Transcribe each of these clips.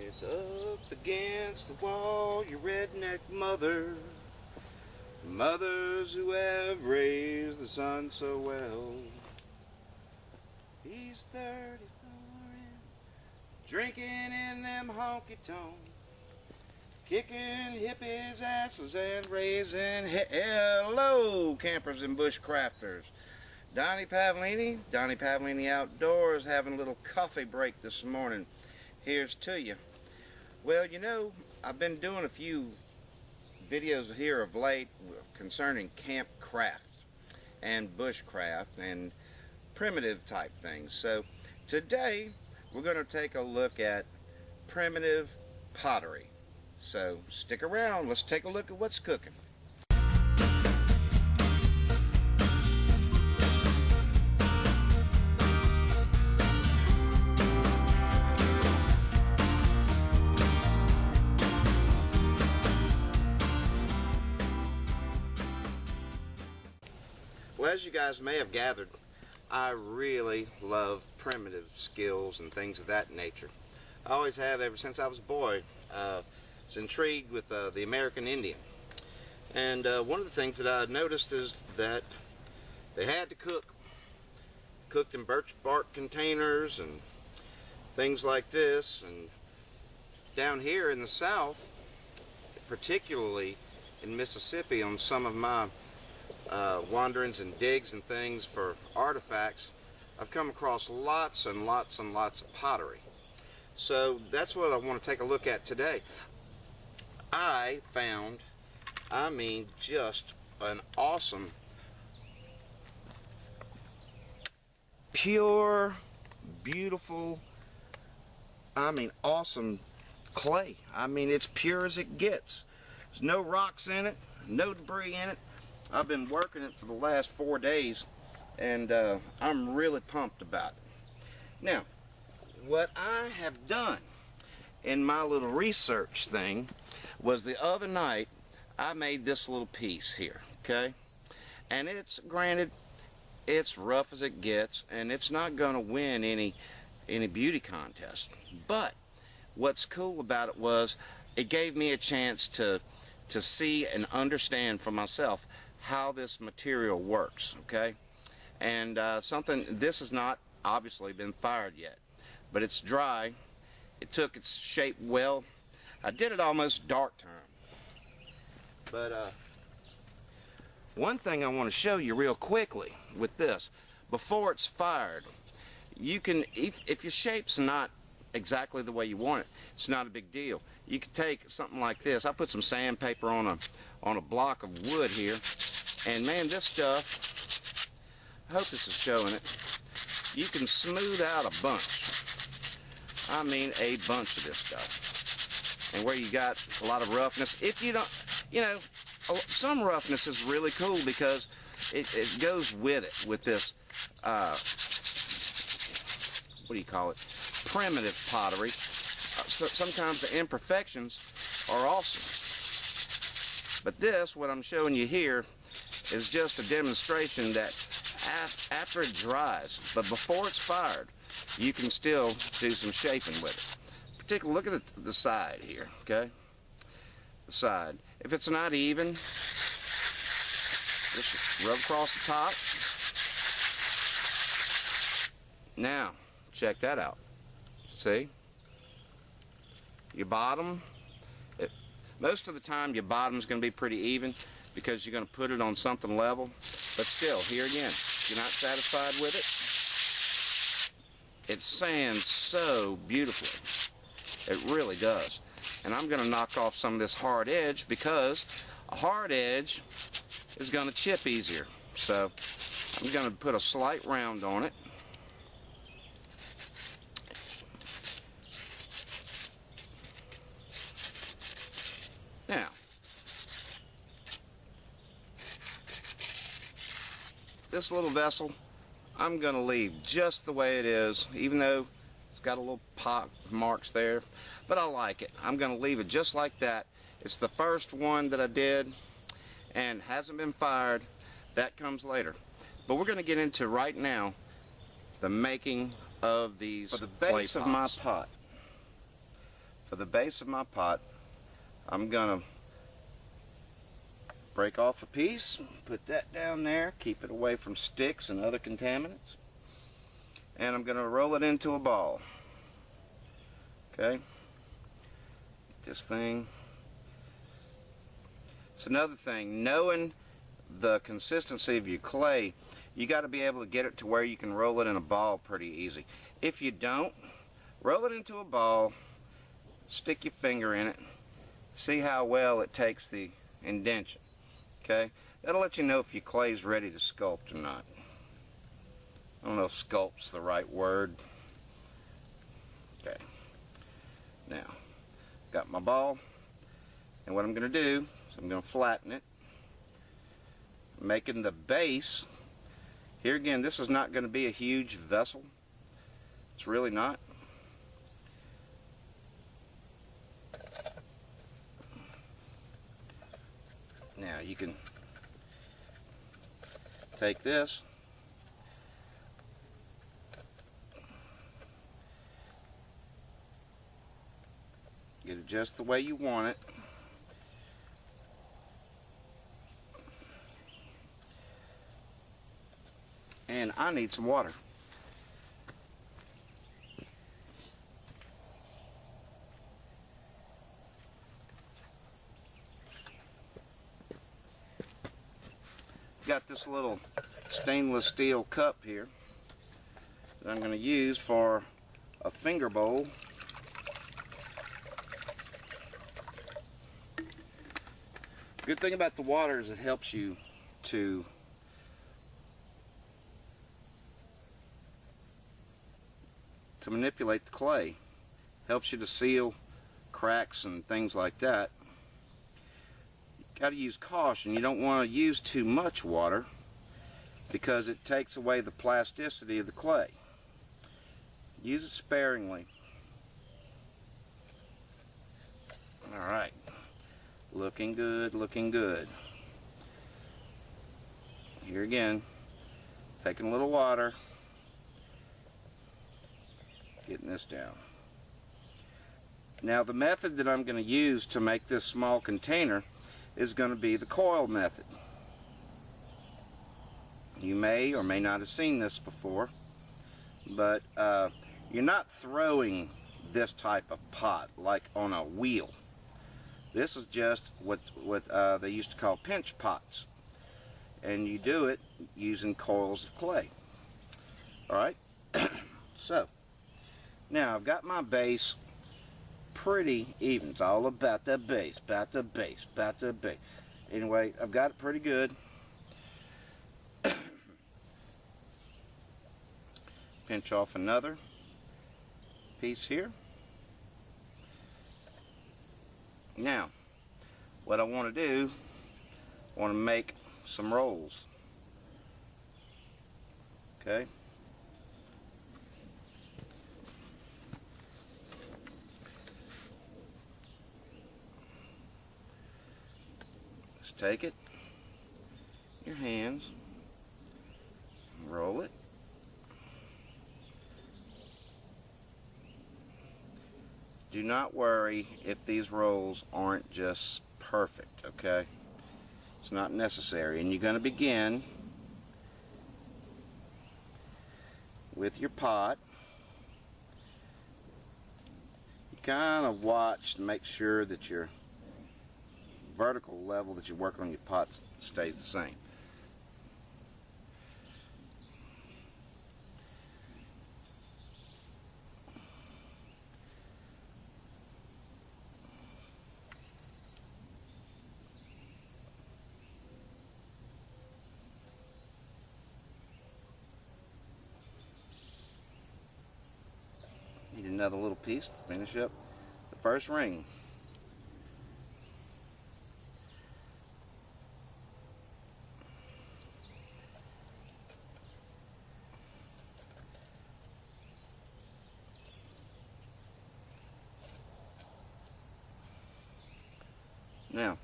It's up against the wall, your redneck mother. Mothers who have raised the son so well. He's 34 and drinking in them honky-tonks, kicking hippies' asses and raising hello, campers and bushcrafters. Donnie Pavlini Outdoors, having a little coffee break this morning. Here's to you. Well, you know, I've been doing a few videos here of late concerning camp craft and bushcraft and primitive type things. So today we're going to take a look at primitive pottery. So stick around, let's take a look at what's cooking. Well, as you guys may have gathered, I really love primitive skills and things of that nature. I always have ever since I was a boy. I was intrigued with the American Indian. And one of the things that I noticed is that they had to cook. Cooked in birch bark containers and things like this. And down here in the South, particularly in Mississippi, on some of my wanderings and digs and things for artifacts, I've come across lots and lots and lots of pottery. So that's what I want to take a look at today. I found, just an awesome, pure, beautiful, awesome clay. It's pure as it gets. There's no rocks in it, no debris in it. I've been working it for the last 4 days, and I'm really pumped about it. Now, what I have done in my little research thing was the other night I made this little piece here, okay? And it's, granted, it's rough as it gets, and it's not going to win any beauty contest. But what's cool about it was it gave me a chance to see and understand for myself how this material works, okay? And this has not obviously been fired yet, but it's dry. It took its shape well. I did it almost dark time. But one thing I want to show you real quickly with this, before it's fired, you can, if your shape's not exactly the way you want it, it's not a big deal. You can take something like this. I put some sandpaper on a block of wood here. And man, this stuff, I hope this is showing it, you can smooth out a bunch. A bunch of this stuff. And where you got a lot of roughness, if you don't, some roughness is really cool because it goes with it, with this, what do you call it, primitive pottery. So sometimes the imperfections are awesome. But this, what I'm showing you here, is just a demonstration that after it dries, but before it's fired, you can still do some shaping with it. Particularly, look at the side here, okay? The side. If it's not even, just rub across the top. Now, check that out. See? Your bottom, most of the time your bottom's going to be pretty even, because you're going to put it on something level. But still, here again, if you're not satisfied with it, it sands so beautifully. It really does. And I'm going to knock off some of this hard edge, because a hard edge is going to chip easier. So I'm going to put a slight round on it. Now, this little vessel, I'm going to leave just the way it is, even though it's got a little pot marks there, but I like it. I'm going to leave it just like that. It's the first one that I did and hasn't been fired. That comes later. But we're going to get into right now the making of these for the base of my pot. for the base of my pot, I'm gonna break off a piece, put that down there, keep it away from sticks and other contaminants, and I'm gonna roll it into a ball. Okay, this thing. It's another thing, knowing the consistency of your clay, you got to be able to get it to where you can roll it in a ball pretty easy. If you don't, roll it into a ball, stick your finger in it, see how well it takes the indentation. Okay, that'll let you know if your clay is ready to sculpt or not. I don't know if sculpt's the right word. Okay, now got my ball, and what I'm going to do is I'm going to flatten it, making the base. Here again, this is not going to be a huge vessel. It's really not. Now you can take this, get it just the way you want it. And I need some water. Got this little stainless steel cup here that I'm going to use for a finger bowl. Good thing about the water is it helps you to manipulate the clay. Helps you to seal cracks and things like that. You got to use caution. You don't want to use too much water because it takes away the plasticity of the clay. Use it sparingly. Alright, looking good, looking good. Here again, taking a little water, getting this down. Now the method that I'm going to use to make this small container is going to be the coil method. You may or may not have seen this before, but you're not throwing this type of pot like on a wheel. This is just what they used to call pinch pots, and you do it using coils of clay. Alright, so now I've got my base pretty even. It's all about the base, about the base, about the base. Anyway, I've got it pretty good. Pinch off another piece here. Now, what I want to do, I want to make some rolls. Okay. Just take it, your hands, roll it. Do not worry if these rolls aren't just perfect, okay? It's not necessary. And you're going to begin with your pot. You kind of watch to make sure that your vertical level that you work on your pot stays the same. Need another little piece to finish up the first ring. Now,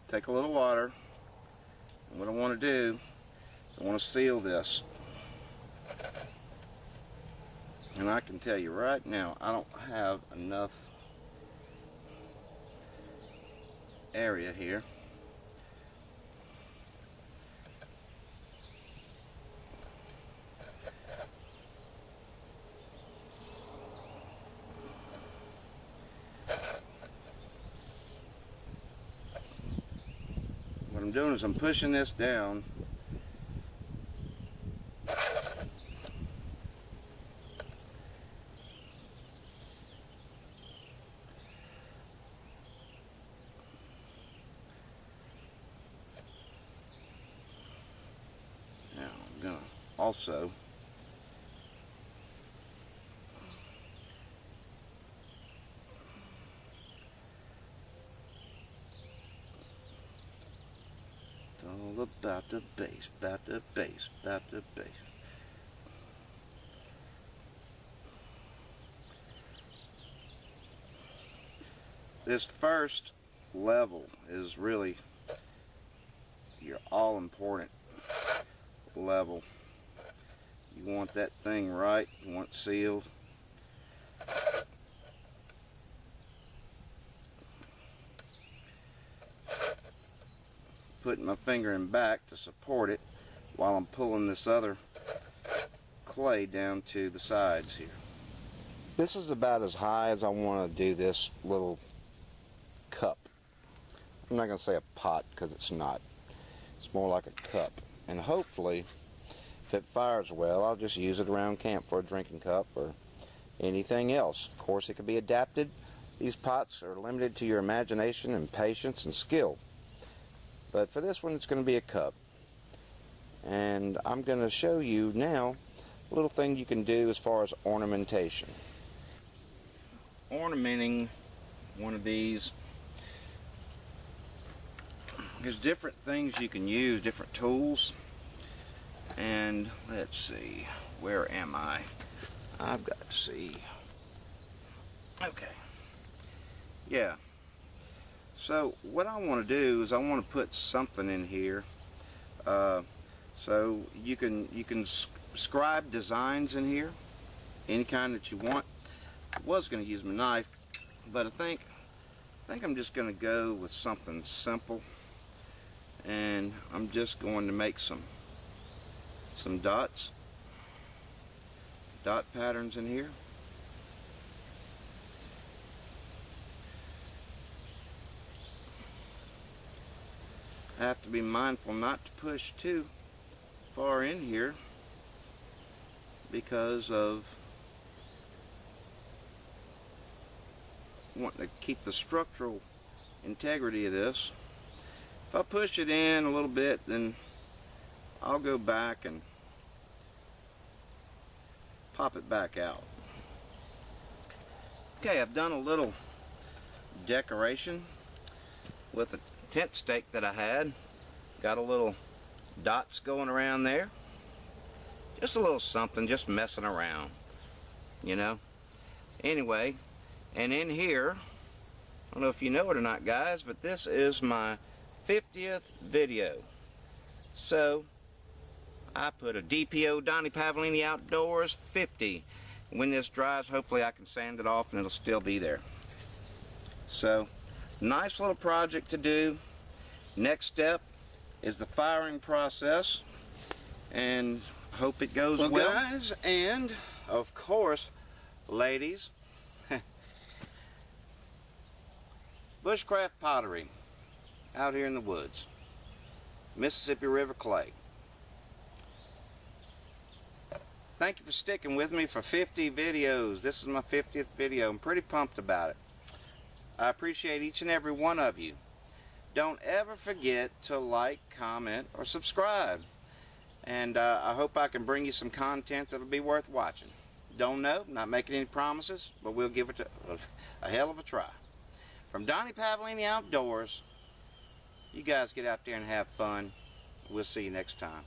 take a little water, and what I want to do is I want to seal this. And I can tell you right now, I don't have enough area here. What I'm doing is I'm pushing this down. Now I'm going to also it's all about the base, about the base, about the base. This first level is really your all-important level. You want that thing right, you want it sealed. Putting my finger in back to support it while I'm pulling this other clay down to the sides here. This is about as high as I want to do this little cup. I'm not going to say a pot because it's not. It's more like a cup. And hopefully, if it fires well, I'll just use it around camp for a drinking cup or anything else. Of course, it can be adapted. These pots are limited to your imagination and patience and skill. But for this one, it's going to be a cup. And I'm going to show you now a little thing you can do as far as ornamentation. Ornamenting one of these, there's different things you can use, different tools. And let's see, where am I? I've got to see. Okay. Yeah. So what I want to do is I want to put something in here. So you can scribe designs in here, any kind that you want. I was going to use my knife, but I think I'm just going to go with something simple, and I'm just going to make some dots, dot patterns in here. I have to be mindful not to push too far in here because of wanting to keep the structural integrity of this. If I push it in a little bit, then I'll go back and pop it back out. Okay, I've done a little decoration with a tent stake that I had. Got a little dots going around there. Just a little something, just messing around, you know. Anyway, and in here, I don't know if you know it or not, guys, but this is my 50th video. So I put a DPO, Donnie Pavlini Outdoors 50. When this dries, hopefully I can sand it off and it'll still be there. So, nice little project to do. Next step is the firing process, and hope it goes well. Guys, and of course, ladies, Bushcraft Pottery out here in the woods. Mississippi River clay. Thank you for sticking with me for 50 videos. This is my 50th video. I'm pretty pumped about it. I appreciate each and every one of you. Don't ever forget to like, comment, or subscribe. And I hope I can bring you some content that'll be worth watching. Don't know, not making any promises, but we'll give it a hell of a try. From Donnie Pavlini Outdoors, you guys get out there and have fun. We'll see you next time.